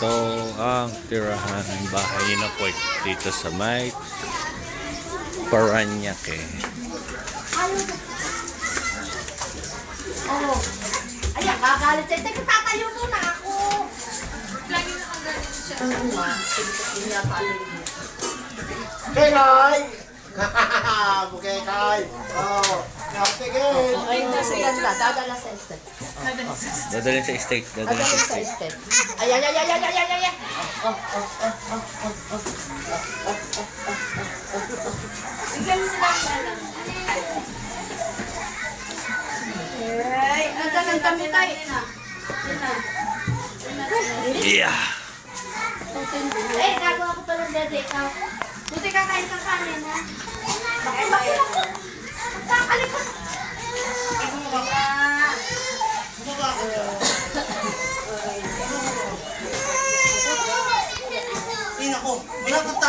Ito ang tirahan ng bahay na po dito sa may Parañaque. Oh. Ayan, kagalit siya. Teka, tatayo muna ako. Lagi nakagalit siya. Ano nga? Hindi na paalim niya. Kekay! Bukekay! Oh, kaptigil! Ayun na si ganda. Dadala sa estate. Dadalhin sa estate. Dadala sa estate. Ayan, ayan, ayan, ayan, ayan, ayan. Bigyan mo sila ang alam. Ay, ang tanang kami tayo. Yeah! Eh, gagawa ko palang dede. Buti kakain ka kanin, ha? Bakit ba sila ko? Magkakalikot. Ina ko, wala kang